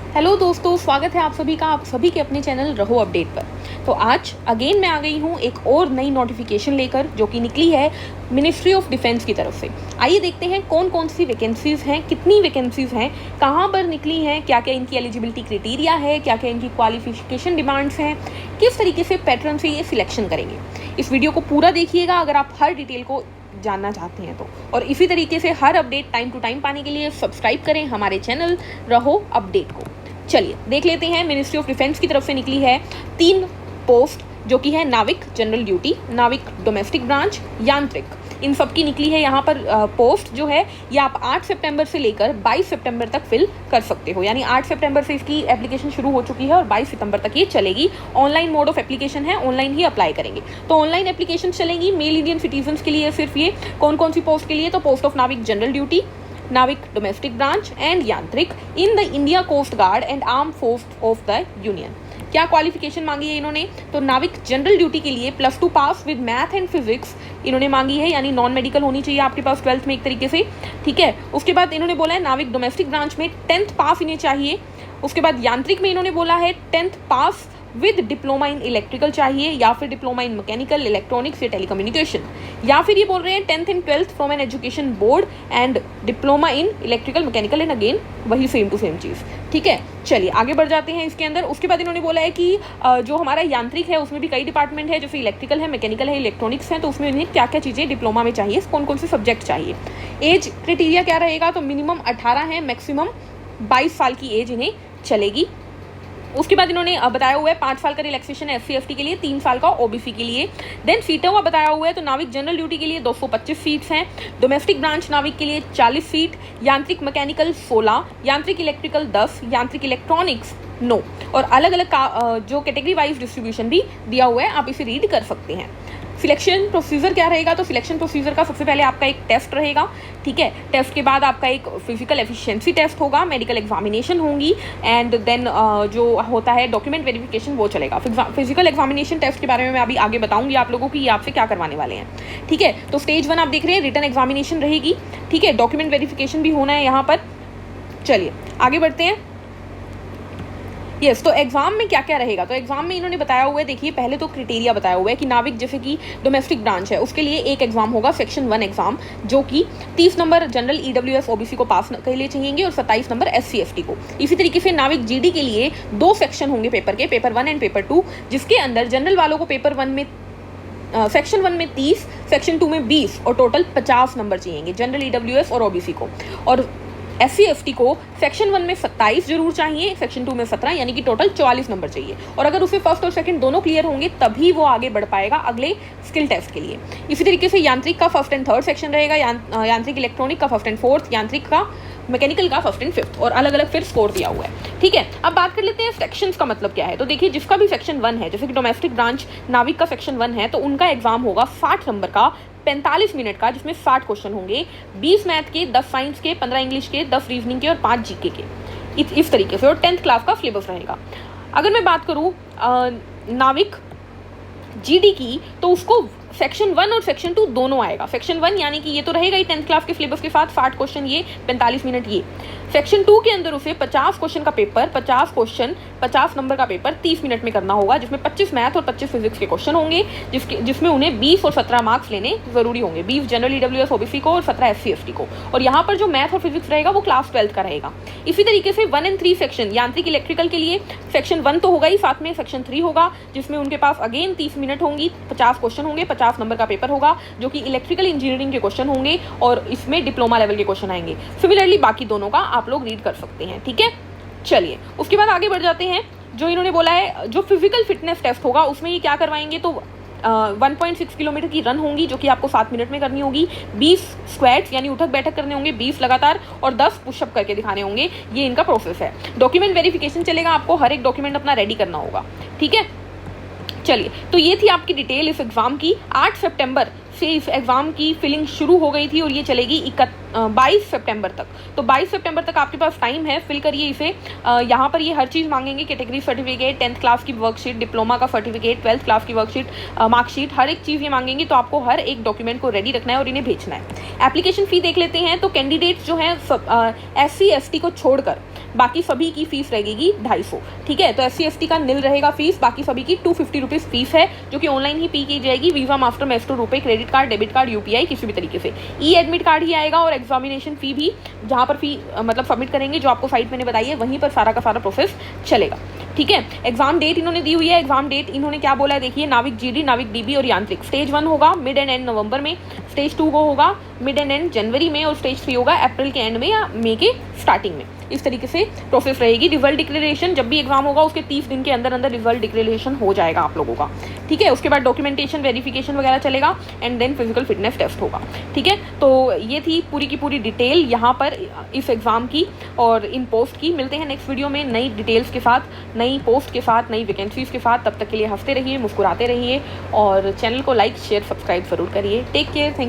Hello दोस्तों, स्वागत है आप सभी का आप सभी के अपने चैनल रहो अपडेट पर। तो आज अगेन मैं आ गई हूँ एक और नई नोटिफिकेशन लेकर जो कि निकली है मिनिस्ट्री ऑफ डिफेंस की तरफ से। आइए देखते हैं कौन कौन सी वैकेंसीज़ हैं, कितनी वैकेंसीज़ हैं, कहाँ पर निकली हैं, क्या क्या इनकी एलिजिबिलिटी क्राइटेरिया है, क्या क्या इनकी क्वालिफिकेशन डिमांड्स हैं, किस तरीके से पैटर्न से ये सिलेक्शन करेंगे। इस वीडियो को पूरा देखिएगा अगर आप हर डिटेल को जानना चाहते हैं तो। और इसी तरीके से हर अपडेट टाइम टू टाइम पाने के लिए सब्सक्राइब करें हमारे चैनल रहो अपडेट को। चलिए देख लेते हैं। मिनिस्ट्री ऑफ डिफेंस की तरफ से निकली है 3 पोस्ट जो कि है नाविक जनरल ड्यूटी, नाविक डोमेस्टिक ब्रांच, यांत्रिक। इन सब की निकली है यहाँ पर पोस्ट जो है ये आप 8 सितंबर से लेकर 22 सितंबर तक फिल कर सकते हो। यानी 8 सितंबर से इसकी एप्लीकेशन शुरू हो चुकी है और 22 सितंबर तक ये चलेगी। ऑनलाइन मोड ऑफ एप्लीकेशन है, ऑनलाइन ही अप्लाई करेंगे। तो ऑनलाइन एप्लीकेशन चलेगी मेल इंडियन सिटीजन के लिए। सिर्फ ये कौन कौन सी पोस्ट के लिए, तो पोस्ट ऑफ नाविक जनरल ड्यूटी, नाविक डोमेस्टिक ब्रांच एंड यांत्रिक in the India coast guard and arm force of the union. क्या क्वालिफिकेशन मांगी है इन्होंने, तो नाविक जनरल ड्यूटी के लिए +2 पास विद मैथ एंड फिजिक्स इन्होंने मांगी है। यानी नॉन मेडिकल होनी चाहिए आपके पास 12th में एक तरीके से, ठीक है। उसके बाद इन्होंने बोला है नाविक डोमेस्टिक ब्रांच में 10th पास इन्हें चाहिए। उसके बाद यांत्रिक में इन्होंने बोला है 10th pass with diploma in electrical चाहिए, या फिर डिप्लोमा इन मैकेनिकल, इलेक्ट्रॉनिक्स या टेलीकम्युनिकेशन, या फिर ये बोल रहे हैं 10th and 12th from an education board and diploma in electrical mechanical and again वही सेम टू सेम चीज़, ठीक है। चलिए आगे बढ़ जाते हैं इसके अंदर। उसके बाद इन्होंने बोला है कि जो हमारा यांत्रिक है उसमें भी कई डिपार्टमेंट है, जैसे इलेक्ट्रिकल है, मैकेनिकल है, इलेक्ट्रॉनिक्स है, तो उसमें इन्हें क्या क्या चीज़ें डिप्लोमा में चाहिए, कौन कौन से सब्जेक्ट चाहिए। एज क्राइटेरिया क्या रहेगा, तो मिनिमम 18 है, मैक्सिमम 22 साल की एज इन्हें चलेगी। उसके बाद इन्होंने बताया हुआ है 5 साल का रिलैक्सेशन SC ST के लिए, 3 साल का OBC के लिए। देन सीटों का बताया हुआ है, तो नाविक जनरल ड्यूटी के लिए 225 सीट्स हैं, डोमेस्टिक ब्रांच नाविक के लिए 40 सीट, यांत्रिक मैकेनिकल 16, यांत्रिक इलेक्ट्रिकल 10, यांत्रिक इलेक्ट्रॉनिक्स 9। और अलग अलग जो कैटेगरी वाइज डिस्ट्रीब्यूशन भी दिया हुआ है, आप इसे रीड कर सकते हैं। सिलेक्शन प्रोसीजर क्या रहेगा, तो सिलेक्शन प्रोसीजर का सबसे पहले आपका एक टेस्ट रहेगा, ठीक है। टेस्ट के बाद आपका एक फिजिकल एफिशिएंसी टेस्ट होगा, मेडिकल एग्जामिनेशन होंगी एंड देन जो होता है डॉक्यूमेंट वेरिफिकेशन वो चलेगा। फिजिकल एग्जामिनेशन टेस्ट के बारे में मैं अभी आगे बताऊंगी आप लोगों की, ये आपसे क्या करवाने वाले हैं, ठीक है। तो स्टेज 1 आप देख रहे हैं, रिटन एग्जामिनेशन रहेगी, ठीक है। डॉक्यूमेंट वेरिफिकेशन भी होना है यहाँ पर। चलिए आगे बढ़ते हैं। तो एग्जाम में क्या क्या रहेगा, तो एग्जाम में इन्होंने बताया हुआ है, देखिए पहले तो क्राइटेरिया बताया हुआ है कि नाविक जैसे कि डोमेस्टिक ब्रांच है उसके लिए एक एग्जाम होगा, सेक्शन 1 एग्जाम, जो कि 30 नंबर जनरल EWS OBC को पास के लिए चाहिए और 27 नंबर SC ST को। इसी तरीके से नाविक GD के लिए 2 सेक्शन होंगे पेपर के, पेपर 1 एंड पेपर 2, जिसके अंदर जनरल वालों को पेपर 1 में सेक्शन 1 में 30, सेक्शन 2 में 20 और टोटल 50 नंबर चाहिए जनरल EWS और OBC को। और SC ST को सेक्शन 1 में 27 जरूर चाहिए, सेक्शन 2 में 17, यानी कि टोटल 44 नंबर चाहिए। और अगर उसे फर्स्ट और सेकंड दोनों क्लियर होंगे तभी वो आगे बढ़ पाएगा अगले स्किल टेस्ट के लिए। इसी तरीके से यांत्रिक का 1st एंड 3rd सेक्शन रहेगा, यांत्रिक इलेक्ट्रॉनिक का 1st एंड 4th, यांत्रिक का मैकेनिकल का 1st एंड 5th, और अलग अलग फिर स्कोर दिया हुआ है, ठीक है। अब बात कर लेते हैं सेक्शंस का मतलब क्या है। तो देखिए जिसका भी सेक्शन 1 है, जैसे कि डोमेस्टिक ब्रांच नाविक का सेक्शन 1 है, तो उनका एग्जाम होगा 60 नंबर का, 45 मिनट का, जिसमें 60 क्वेश्चन होंगे, 20 मैथ के, 10 साइंस के, 15 इंग्लिश के, 10 रीजनिंग के और 5 GK के, इस तरीके से। और 10th क्लास का सिलेबस रहेगा। अगर मैं बात करूँ नाविक GD की, तो उसको सेक्शन 1 और सेक्शन 2 दोनों आएगा। सेक्शन 1 यानी कि ये तो रहेगा ही 10th क्लास के सिलेबस के साथ, 60 क्वेश्चन ये, 45 मिनट ये। सेक्शन 2 के अंदर उसे 50 क्वेश्चन का पेपर, 50 क्वेश्चन 50 नंबर का पेपर 30 मिनट में करना होगा, जिसमें 25 मैथ और 25 फिजिक्स के क्वेश्चन होंगे, जिसमें उन्हें 20 और 17 मार्क्स लेने जरूरी होंगे, 20 जनरल EWS OBC को और 17 SC ST को। और यहाँ पर जो मैथ और फिजिक्स रहेगा वो क्लास 12th का रहेगा। इसी तरीके से 1 एंड 3 सेक्शन, यांत्रिक इलेक्ट्रिकल के लिए सेक्शन 1 तो होगा ही, साथ में सेक्शन 3 होगा, जिसमें उनके पास अगेन 30 मिनट होंगी, 50 क्वेश्चन होंगे, 50 नंबर का पेपर होगा, जो कि इलेक्ट्रिकल इंजीनियरिंग के क्वेश्चन होंगे और इसमें डिप्लोमा लेवल के क्वेश्चन आएंगे। सिमिलरली बाकी दोनों का आप लोग रीड कर सकते हैं, ठीक है। चलिए उसके बाद आगे बढ़ जाते हैं। जो इन्होंने बोला है जो फिजिकल फिटनेस टेस्ट होगा उसमें ये क्या करवाएंगे, तो 1.6 किलोमीटर की रन होंगी, जो कि आपको 7 मिनट में करनी होगी, 20 स्क्वाट्स यानी उठक बैठक करने होंगे 20 लगातार, और 10 पुशअप करके दिखाने होंगे। ये इनका प्रोसेस है। डॉक्यूमेंट वेरिफिकेशन चलेगा, आपको हर एक डॉक्यूमेंट अपना रेडी करना होगा, ठीक है। चलिए तो ये थी आपकी डिटेल इस एग्ज़ाम की। 8 सितंबर से इस एग्ज़ाम की फिलिंग शुरू हो गई थी और ये चलेगी 22 सितंबर तक। तो 22 सितंबर तक आपके पास टाइम है, फिल करिए इसे। यहाँ पर ये हर चीज़ मांगेंगे, कैटेगरी सर्टिफिकेट, 10th क्लास की वर्कशीट, डिप्लोमा का सर्टिफिकेट, 12th क्लास की वर्कशीट, मार्कशीट, हर एक चीज़ ये मांगेंगे। तो आपको हर एक डॉक्यूमेंट को रेडी रखना है और इन्हें भेजना है। एप्लीकेशन फ़ी देख लेते हैं। तो कैंडिडेट्स जो हैं SC ST को छोड़कर बाकी सभी की फीस रहेगी 250, ठीक है। तो SC/ST का नील रहेगा फीस, बाकी सभी की 250 रुपीज़ फीस है, जो कि ऑनलाइन ही पे की जाएगी। वीज़ा, मास्टर, मेस्टो, रुपए, credit card, debit card, UPI, किसी भी तरीके से। एडमिट कार्ड ही आएगा, और एग्जामिनेशन फ़ी भी जहाँ पर फी मतलब सबमिट करेंगे, जो आपको साइट मैंने बताई है, वहीं पर सारा का सारा प्रोसेस चलेगा, ठीक है। एग्जाम डेट इन्होंने दी हुई है। एग्जाम डेट इन्होंने क्या बोला है देखिए, नाविक GD, नाविक DB और यांत्रिक। स्टेज 1 होगा मिड एंड एंड नवंबर में, स्टेज 2 को होगा मिड एंड एंड जनवरी में, और स्टेज 3 होगा अप्रैल के एंड में या मई के स्टार्टिंग में। इस तरीके से प्रोसेस रहेगी। रिजल्ट डिक्लेरेशन जब भी एग्जाम होगा उसके 30 दिन के अंदर अंदर रिजल्ट डिक्लेरेशन हो जाएगा आप लोगों का, ठीक है। उसके बाद डॉक्यूमेंटेशन वेरिफिकेशन वगैरह चलेगा, and then physical fitness test होगा, ठीक है। तो ये थी पूरी की पूरी डिटेल यहाँ पर इस एग्ज़ाम की और इन पोस्ट की। मिलते हैं नेक्स्ट वीडियो में नई डिटेल्स के साथ, नई पोस्ट के साथ, नई वैकेंसीज़ के साथ। तब तक के लिए हंसते रहिए, मुस्कुराते रहिए, और चैनल को लाइक, शेयर, सब्सक्राइब ज़रूर करिए। Take care, thank